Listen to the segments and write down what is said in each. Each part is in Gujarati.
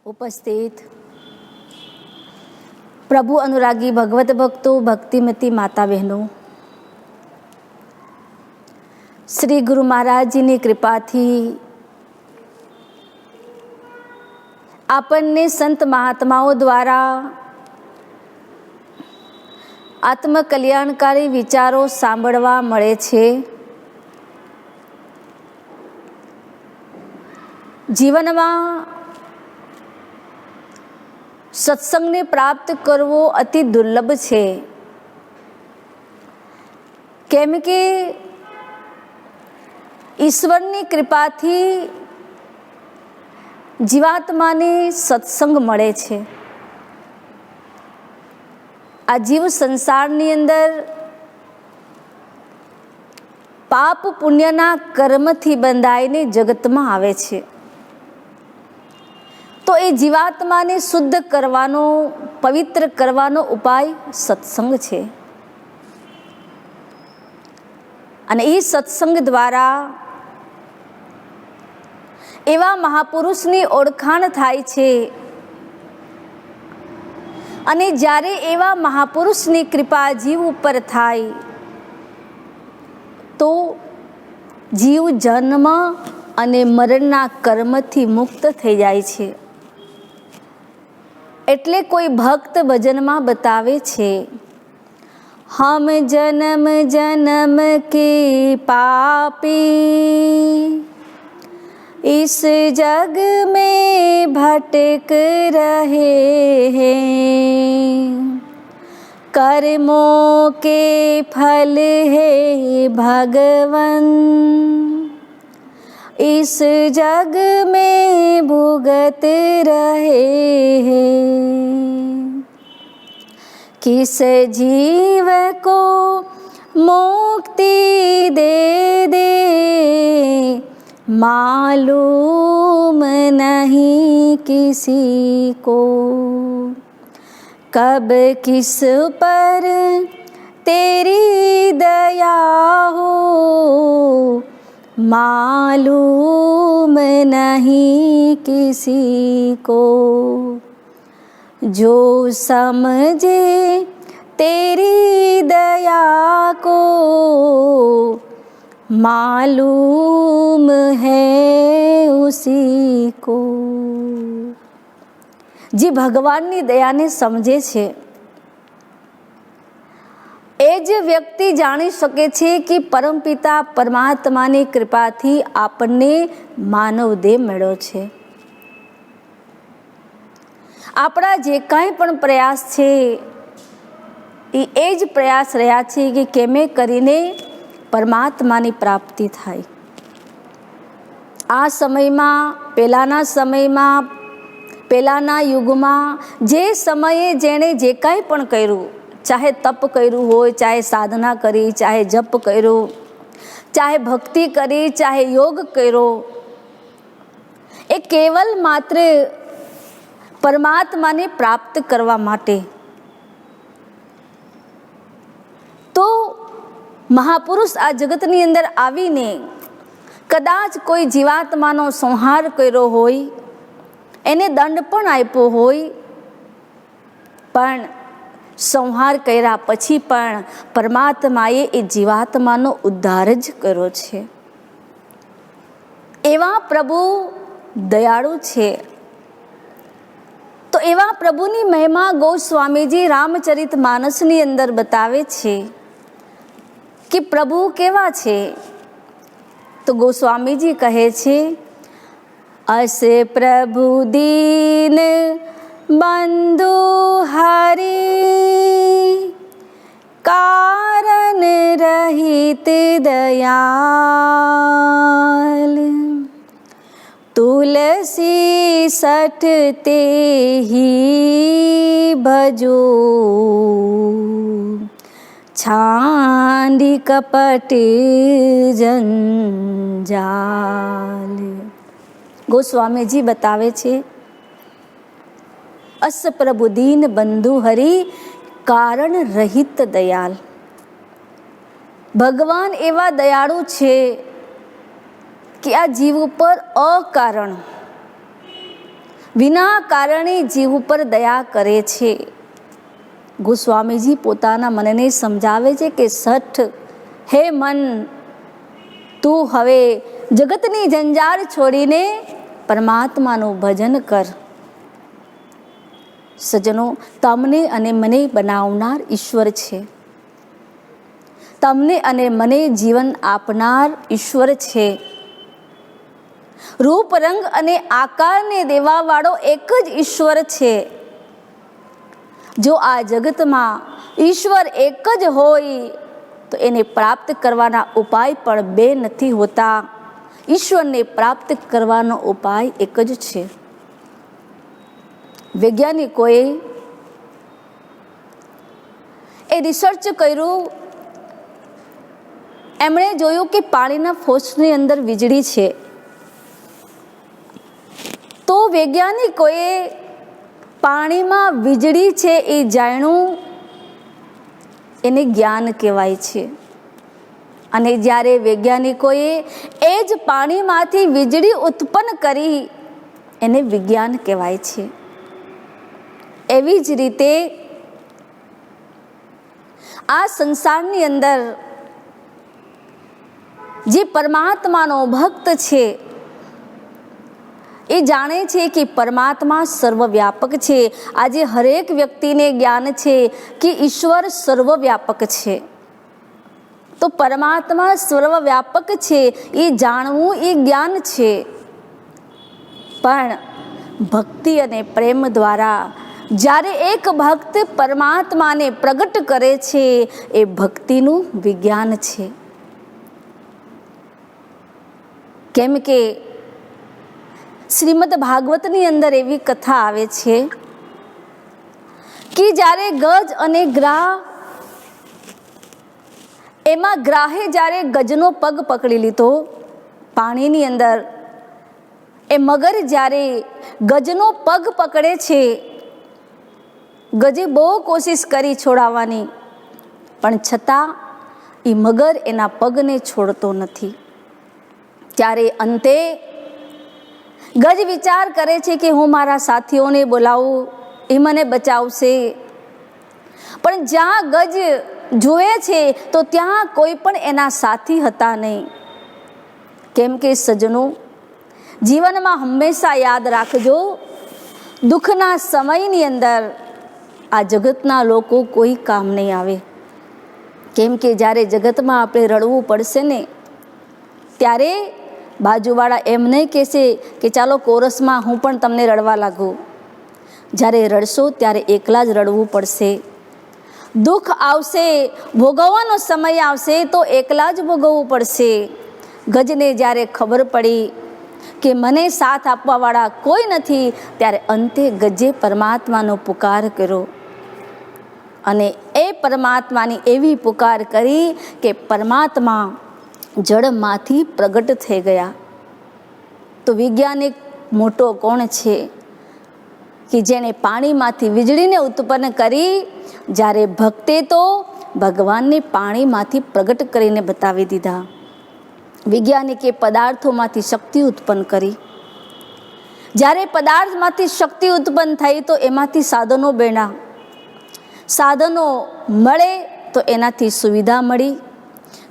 उपस्थित प्रभु अनुरागी भगवत भक्तों, भक्तिमती माता बहनों, श्री गुरु महाराज जी ની કૃપાથી આપણને સંત મહાત્માઓ દ્વારા આત્મકલ્યાણકારી વિચારો સાંભળવા મળે છે। જીવનમાં સત્સંગને પ્રાપ્ત કરવો અતિ દુર્લભ છે, કેમ કે ઈશ્વરની કૃપાથી જીવાત્માને સત્સંગ મળે છે। આ જીવ સંસારની અંદર પાપ પુણ્યના કર્મથી બંધાઈને જગતમાં આવે છે, તો એ જીવાત્માને શુદ્ધ કરવાનો, પવિત્ર કરવાનો ઉપાય સત્સંગ છે। અને એ સત્સંગ દ્વારા એવા મહાપુરુષની ઓળખાણ થાય છે, અને જ્યારે એવા મહાપુરુષની કૃપા જીવ ઉપર થાય તો જીવ જન્મ અને મરણના કર્મથી મુક્ત થઈ જાય છે। એટલે કોઈ ભક્ત ભજનમાં બતાવે છે, હમ જન્મ જન્મ કે પાપી इस जग में भटक रहे हैं, कर्मों के फल है भगवन इस जग में भुगत रहे हैं। किस जीव को मुक्ति दे दे मालूम नहीं किसी को, कब किस पर तेरी दया हो मालूम नहीं किसी को। जो समझे तेरी दया को मालूम है उसी को। જે ભગવાનની દયાને સમજે છે એ જ વ્યક્તિ જાણી શકે છે કે પરમપિતા પરમાત્માની કૃપાથી આપણને માનવ દેહ મળ્યો છે। આપણા જે કાંઈ પણ પ્રયાસ છે એ જ પ્રયાસ રહ્યા છે કે કેમે કરીને પરમાત્માની પ્રાપ્તિ થાય। આ સમયમાં, પહેલાંના સમયમાં, પહેલાંના યુગમાં જે સમયે જેણે જે કાંઈ પણ કર્યું, ચાહે તપ કર્યું હોય, ચાહે સાધના કરી, ચાહે જપ કર્યો, ચાહે ભક્તિ કરી, ચાહે યોગ કર્યો, એ કેવલ માત્ર પરમાત્માને પ્રાપ્ત કરવા માટે। તો મહાપુરુષ આ જગતની અંદર આવીને કદાચ કોઈ જીવાત્માનો સંહાર કર્યો હોય, એને દંડ પણ આપ્યો હોય, પણ સંહાર કર્યા પછી પણ પરમાત્માએ એ જીવાત્માનો ઉદ્ધાર જ કર્યો છે। એવા પ્રભુ દયાળુ છે। તો એવા પ્રભુની મહિમા ગોસ્વામીજી રામચરિત માનસની અંદર બતાવે છે કે પ્રભુ કેવા છે। તો ગોસ્વામીજી કહે છે, અસ પ્રભુ દીન બંધુ હરી કારણ રહિત દયાલ तुलसी सटते ही भजो छांदी कपट जंजाल। ગોસ્વામીજી બતાવે છે, અસ પ્રભુ દીન બંધુ હરિ કારણ રહિત દયાલ। ભગવાન એવા દયાળુ છે કે આ જીવ ઉપર અકારણ વિના કારણે જીવ ઉપર દયા કરે છે. ગોસ્વામીજી પોતાના મનને સમજાવે છે કે સઠ, હે મન, તું હવે જગતની જંજાળ છોડીને પરમાત્માનું ભજન કર. સજ્જનો, તમને અને મને બનાવનાર ઈશ્વર છે. તમને અને મને જીવન આપનાર ઈશ્વર છે. રૂપ, રંગ અને આકારને દેવાવાળો એક જ ઈશ્વર છે. જો આ જગતમાં ઈશ્વર એક જ હોય તો એને પ્રાપ્ત કરવાના ઉપાય પણ બે નથી હોતા. ઈશ્વરને પ્રાપ્ત કરવાનો ઉપાય એક જ છે. વૈજ્ઞાનિકોએ રિસર્ચ કર્યું. એમણે જોયું કે પાણીના ફોર્સની અંદર વીજળી છે. તો વૈજ્ઞાનિકોએ પાણીમાં વીજળી છે એ જાણ્યું. એને જ્ઞાન કહેવાય છે. અને જ્યારે વૈજ્ઞાનિકોએ એ જ પાણીમાંથી વીજળી ઉત્પન્ન કરી, એને વિજ્ઞાન કહેવાય છે. એવી જ રીતે આ સંસારની અંદર જે પરમાત્માનો ભક્ત છે એ જાણે છે કે પરમાત્મા સર્વવ્યાપક છે. આજે હરેક વ્યક્તિને જ્ઞાન છે કે ઈશ્વર સર્વવ્યાપક છે. તો પરમાત્મા સર્વવ્યાપક છે એ જાણવું એ જ્ઞાન છે. પણ ભક્તિ અને પ્રેમ દ્વારા જ્યારે એક ભક્ત પરમાત્માને પ્રગટ કરે છે, એ ભક્તિનું વિજ્ઞાન છે. કેમ કે શ્રીમદ ભાગવતની અંદર એવી કથા આવે છે કે જ્યારે ગજ અને ગ્રાહ, એમાં ગ્રાહે જ્યારે ગજનો પગ પકડી લીધો પાણીની અંદર, એ મગર જ્યારે ગજનો પગ પકડે છે, ગજે બહુ કોશિશ કરી છોડાવવાની, પણ છતાં એ મગર એના પગને છોડતો નથી. ત્યારે અંતે ગજ વિચાર કરે છે કે હું મારા સાથીઓને બોલાવું, એ મને બચાવશે. પણ જ્યાં ગજ જુએ છે તો ત્યાં કોઈ પણ એના સાથી હતા નહીં. કેમ કે સજ્જનો, જીવનમાં હંમેશા યાદ રાખજો, દુઃખના સમયની અંદર આ જગતના લોકો કોઈ કામ નહીં આવે. કેમ કે જ્યારે જગતમાં આપણે રડવું પડશે ને, ત્યારે બાજુવાળા એમ નહીં કહેશે કે ચાલો કોરસમાં હું પણ તમને રડવા લાગું. જ્યારે રડશો ત્યારે એકલા જ રડવું પડશે. દુઃખ આવશે, ભોગવવાનો સમય આવશે તો એકલા જ ભોગવવું પડશે. ગજને જ્યારે ખબર પડી કે મને સાથ આપવાવાળા કોઈ નથી, ત્યારે અંતે ગજે પરમાત્માનો પુકાર કર્યો. અને એ પરમાત્માની એવી પુકાર કરી કે પરમાત્મા જળમાંથી પ્રગટ થઈ ગયા. તો વૈજ્ઞાનિક મોટો કોણ છે કે જેને પાણીમાંથી વીજળીને ઉત્પન્ન કરી, જ્યારે ભક્તે તો ભગવાનને પાણીમાંથી પ્રગટ કરીને બતાવી દીધા. વૈજ્ઞાનિકે પદાર્થોમાંથી શક્તિ ઉત્પન્ન કરી. જ્યારે પદાર્થમાંથી શક્તિ ઉત્પન્ન થઈ તો એમાંથી સાધનો બન્યા. સાધનો મળે તો એનાથી સુવિધા મળી.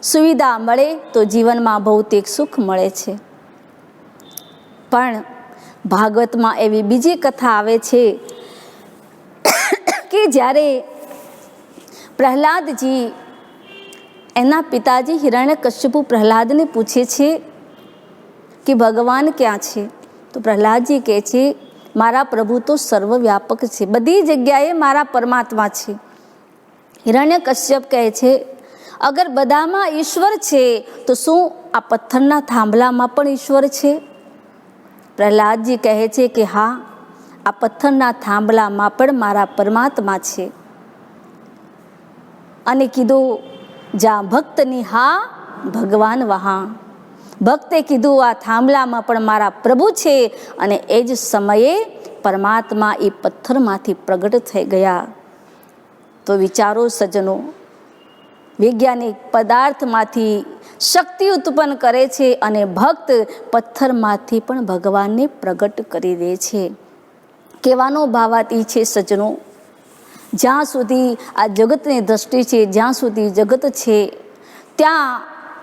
સુવિધા મળે તો જીવનમાં ભૌતિક સુખ મળે છે. પણ ભાગવતમાં એવી બીજી કથા આવે છે કે જ્યારે પ્રહલાદજી, એના પિતાજી હિરણ્યકશ્યપુ પ્રહલાદને પૂછે છે કે ભગવાન ક્યાં છે? તો પ્રહલાદજી કહે છે, મારા પ્રભુ તો સર્વવ્યાપક છે, બધી જગ્યાએ મારા પરમાત્મા છે. હિરણ્યકશ્યપ કહે છે, અગર બધામાં ઈશ્વર છે તો શું આ પથ્થરના થાંભલામાં પણ ઈશ્વર છે? પ્રહલાદજી કહે છે કે હા, આ પથ્થરના થાંભલામાં પણ મારા પરમાત્મા છે. અને કીધું, જ્યાં ભક્તની હા ભગવાન વહાં. ભક્તે કીધું આ થાંભલામાં પણ મારા પ્રભુ છે. અને એ જ સમયે પરમાત્મા એ પથ્થરમાંથી પ્રગટ થઈ ગયા. તો વિચારો સજ્જનો, વૈજ્ઞાનિક પદાર્થમાંથી શક્તિ ઉત્પન્ન કરે છે અને ભક્ત પથ્થરમાંથી પણ ભગવાનને પ્રગટ કરી દે છે. કહેવાનો ભાવાર્થ એ છે સજ્જનો, જ્યાં સુધી આ જગતની દ્રષ્ટિ છે, જ્યાં સુધી જગત છે ત્યાં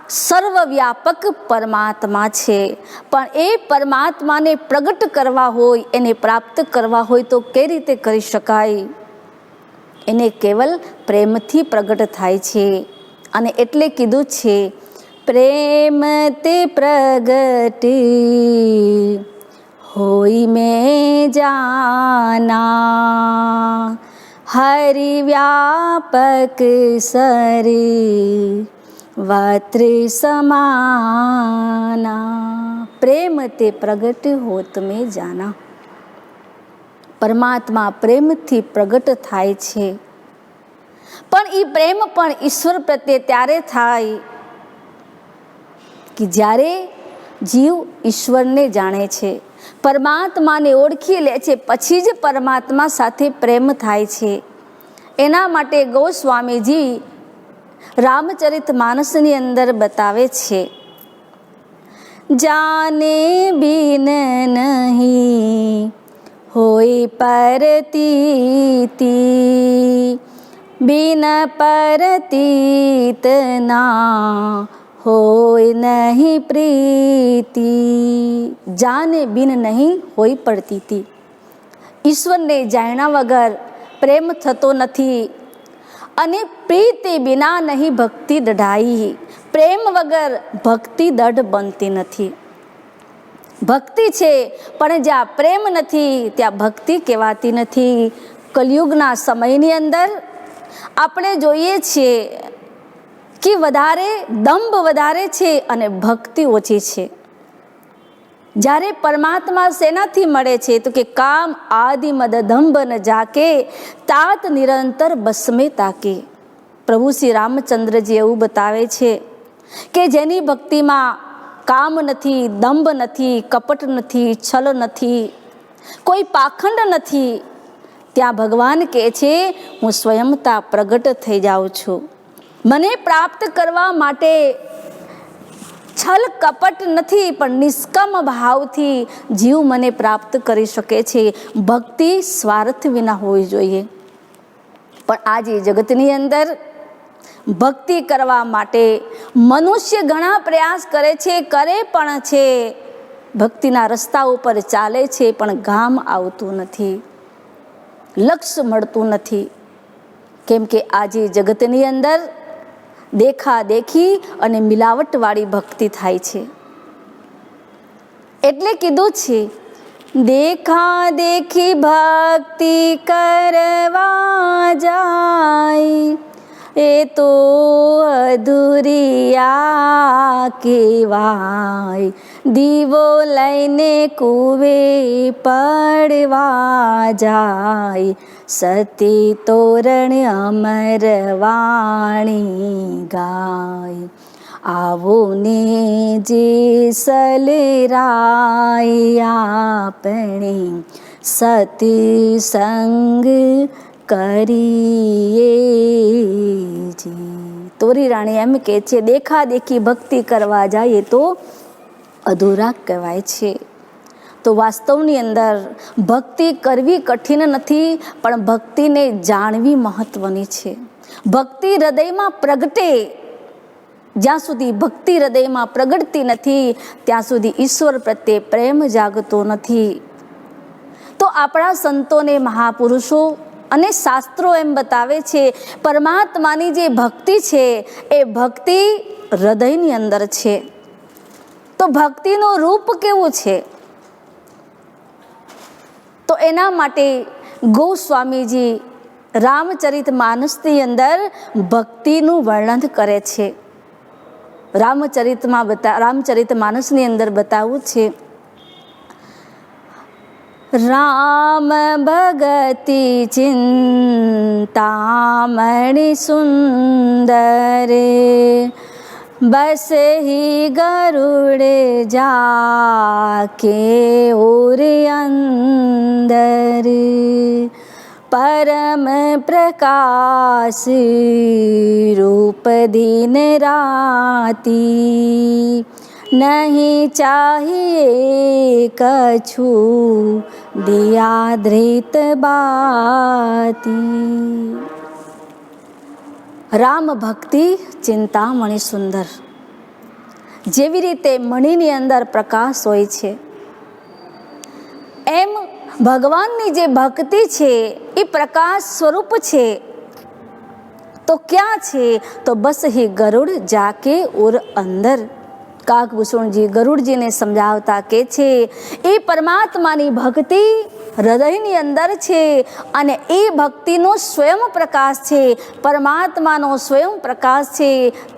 સર્વવ્યાપક પરમાત્મા છે. પણ એ પરમાત્માને પ્રગટ કરવા હોય, એને પ્રાપ્ત કરવા હોય તો કઈ રીતે કરી શકાય? એને કેવલ પ્રેમથી પ્રગટ થાય છે. અને એટલે કીધું છે પ્રેમ તે પ્રગટ હોય મેં જાના, હરિ વ્યાપક સરી વાત્ર સમાના. પ્રેમ તે પ્રગટ હોત મેં જાના. પરમાત્મા પ્રેમથી પ્રગટ થાય છે. પણ એ પ્રેમ પણ ઈશ્વર પ્રત્યે ત્યારે થાય કે જ્યારે જીવ ઈશ્વરને જાણે છે, પરમાત્માને ઓળખી લે છે, પછી જ પરમાત્મા સાથે પ્રેમ થાય છે. એના માટે ગોસ્વામીજી રામચરિતમાનસની અંદર બતાવે છે, જાને બિન નહીં હોય પરતીતી, બિન પરતીત ના હોય નહીં પ્રીતિ. જાને બિન નહીં હોય પડતી. ઈશ્વરને જાણ્યા વગર પ્રેમ થતો નથી. અને પ્રીતિ બિના નહીં ભક્તિ દઢાઈ. પ્રેમ વગર ભક્તિ દઢ બનતી નથી. ભક્તિ છે પણ જ્યાં પ્રેમ નથી ત્યાં ભક્તિ કહેવાતી નથી. કલિયુગના સમયની અંદર આપણે જોઈએ છીએ કે વધારે દંભ વધારે છે અને ભક્તિ ઓછી છે. જ્યારે પરમાત્મા શેનાથી મળે છે તો કે કામ આદિ મદ દંભ ન જાકે, તાત નિરંતર બસમે તાકે. પ્રભુ શ્રી રામચંદ્રજી એવું બતાવે છે કે જેની ભક્તિમાં કામ નથી, દંભ નથી, કપટ નથી, છલ નથી, કોઈ પાખંડ નથી, ત્યાં ભગવાન કહે છે હું સ્વયંતા પ્રગટ થઈ જાઉં છું. મને પ્રાપ્ત કરવા માટે છલ કપટ નથી, પણ નિષ્કામ ભાવથી જીવ મને પ્રાપ્ત કરી શકે છે. ભક્તિ સ્વાર્થ વિના હોવી જોઈએ. પણ આજે જગતની અંદર ભક્તિ કરવા માટે મનુષ્ય ઘણા પ્રયાસ કરે છે, કરે પણ છે, ભક્તિના રસ્તા ઉપર ચાલે છે, પણ ગામ આવતું નથી, લક્ષ્ય મળતું નથી. કેમ કે આજે જગતની અંદર દેખા દેખી અને મિલાવટવાળી ભક્તિ થાય છે. એટલે કીધું છે દેખા દેખી ભક્તિ કરવા જાય, એ તો અધૂરિયા કહેવાય. દીવો લઈને કુવે પડવા જાય, સતી તોરણ અમર વાણી ગાય. આવો ને જે સલરાય આપણે સતી સંગ કરીએ જી. તોરી રાણી એમ કહે છે દેખા દેખી ભક્તિ કરવા જાય તો અધૂરા કહેવાય છે. તો વાસ્તવની અંદર ભક્તિ કરવી કઠિન નથી, પણ ભક્તિને જાણવી મહત્વની છે. ભક્તિ હૃદયમાં પ્રગટે, જ્યાં સુધી ભક્તિ હૃદયમાં પ્રગટતી નથી ત્યાં સુધી ઈશ્વર પ્રત્યે પ્રેમ જાગતો નથી. તો આપણા સંતોને, મહાપુરુષો અને શાસ્ત્રો એમ બતાવે છે પરમાત્માની જે ભક્તિ છે એ ભક્તિ હૃદયની અંદર છે. તો ભક્તિનું રૂપ કેવું છે? તો એના માટે ગોસ્વામીજી રામચરિતમાનસની અંદર ભક્તિનું વર્ણન કરે છે. રામચરિતમાનસની અંદર બતાવું છે રામ ભગતિ ચિંતામણિ સુંદરે, बस ही गरुड़ जाके और अंदर, परम प्रकाश रूप दिन राती, नहीं चाहिए कछु દિયા ધૃત બાતી. રામ ભક્તિ ચિંતામણી સુંદર. જેવી રીતે મણીની અંદર પ્રકાશ હોય છે, એમ ભગવાનની જે ભક્તિ છે એ પ્રકાશ સ્વરૂપ છે. તો ક્યાં છે? તો બસ હી ગરુડ જાકે ઉર અંદર. કાકભૂષણજી ગરુડજીને સમજાવતા કે છે એ પરમાત્માની ભક્તિ હૃદયની અંદર છે અને એ ભક્તિનો સ્વયં પ્રકાશ છે, પરમાત્માનો સ્વયં પ્રકાશ છે.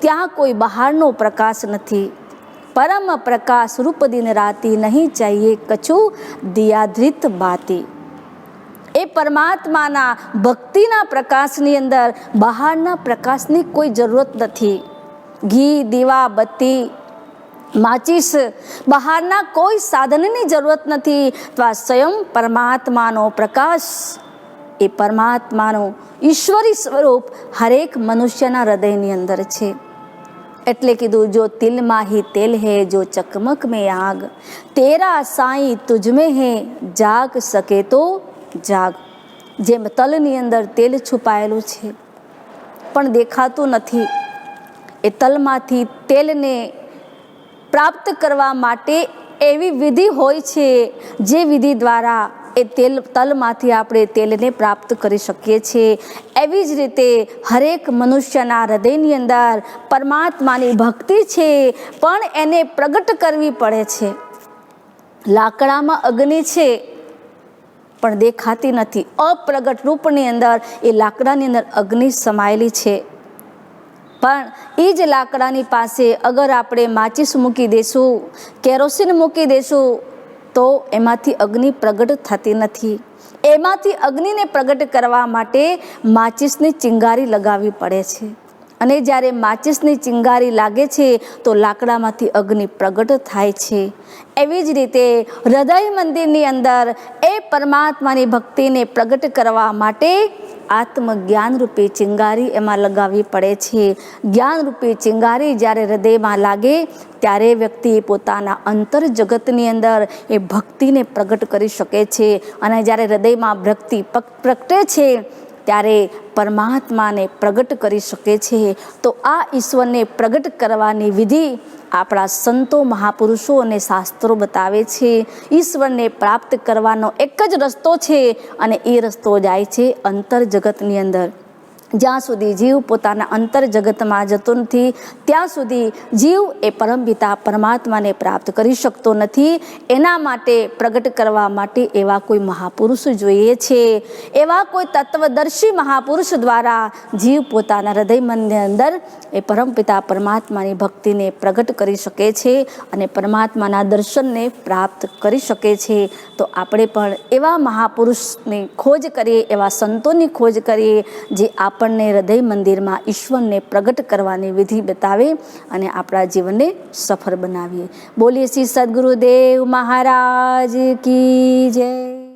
ત્યાં કોઈ બહારનો પ્રકાશ નથી. પરમ પ્રકાશ રૂપ દિન રાતી નહીં ચાહીએ કછું દિયાધૃત બાતી. એ પરમાત્માના ભક્તિના પ્રકાશની અંદર બહારના પ્રકાશની કોઈ જરૂરત નથી. ઘી, દીવા, બત્તી, માચીસ, બહારના કોઈ સાધનની જરૂરત નથી. તો આ સ્વયં પરમાત્માનો પ્રકાશ, એ પરમાત્માનો ઈશ્વરી સ્વરૂપ હરેક મનુષ્યના હૃદયની અંદર છે. એટલે કીધું, જો તિલ માહી તેલ હે, જો ચકમક મેં આગ, તેરા સાઈ તુજ મેં હે, જાગ શકે તો જાગ. જેમ તલની અંદર તેલ છુપાયેલું છે પણ દેખાતું નથી, એ તલમાંથી તેલને પ્રાપ્ત કરવા માટે એવી વિધિ હોય છે, જે વિધિ દ્વારા એ તલમાંથી આપણે તેલને પ્રાપ્ત કરી શકીએ છીએ. એવી જ રીતે હરેક મનુષ્યના હૃદયની અંદર પરમાત્માની ભક્તિ છે, પણ એને પ્રગટ કરવી પડે છે. લાકડામાં અગ્નિ છે પણ દેખાતી નથી. અપ્રગટ રૂપની અંદર એ લાકડાની અંદર અગ્નિ સમાયેલી છે. પણ એ જ લાકડાની પાસે અગર આપણે માચીસ મૂકી દઈશું, કેરોસીન મૂકી દઈશું, તો એમાંથી અગ્નિ પ્રગટ થતી નથી. એમાંથી અગ્નિને પ્રગટ કરવા માટે માચીસની ચિંગારી લગાવવી પડે છે. અને જ્યારે માચીસની ચિંગારી લાગે છે તો લાકડામાંથી અગ્નિ પ્રગટ થાય છે. એવી જ રીતે હૃદય મંદિરની અંદર એ પરમાત્માની ભક્તિને પ્રગટ કરવા માટે આત્મજ્ઞાન રૂપી ચિંગારી એમાં લગાવવી પડે છે. જ્ઞાન રૂપી ચિંગારી જ્યારે હૃદયમાં લાગે ત્યારે વ્યક્તિ પોતાના અંતર જગતની અંદર એ ભક્તિને પ્રગટ કરી શકે છે. અને જ્યારે હૃદયમાં ભક્તિ પ્રગટે છે ત્યારે પરમાત્માને પ્રગટ કરી શકે છે. તો આ ઈશ્વરને પ્રગટ કરવાની વિધિ આપણા સંતો, મહાપુરુષો અને શાસ્ત્રો બતાવે છે. ઈશ્વરને પ્રાપ્ત કરવાનો એક જ રસ્તો છે અને એ રસ્તો જાય છે અંતર જગતની અંદર. જ્યાં સુધી જીવ પોતાના અંતર જગતમાં જતો નથી, ત્યાં સુધી જીવ એ પરમપિતા પરમાત્માને પ્રાપ્ત કરી શકતો નથી. એના માટે પ્રગટ કરવા માટે એવા કોઈ મહાપુરુષ જોઈએ છે. એવા કોઈ તત્વદર્શી મહાપુરુષ દ્વારા જીવ પોતાના હૃદય મનની અંદર એ પરમપિતા પરમાત્માની ભક્તિને પ્રગટ કરી શકે છે અને પરમાત્માના દર્શનને પ્રાપ્ત કરી શકે છે. તો આપણે પણ એવા મહાપુરુષની ખોજ કરીએ, એવા સંતોની ખોજ કરીએ, જે આપણને હૃદય મંદિરમાં ઈશ્વરને પ્રગટ કરવાની વિધિ બતાવે અને આપણા જીવનને સફળ બનાવીએ. બોલીએ શ્રી સદગુરુદેવ મહારાજ કી જય.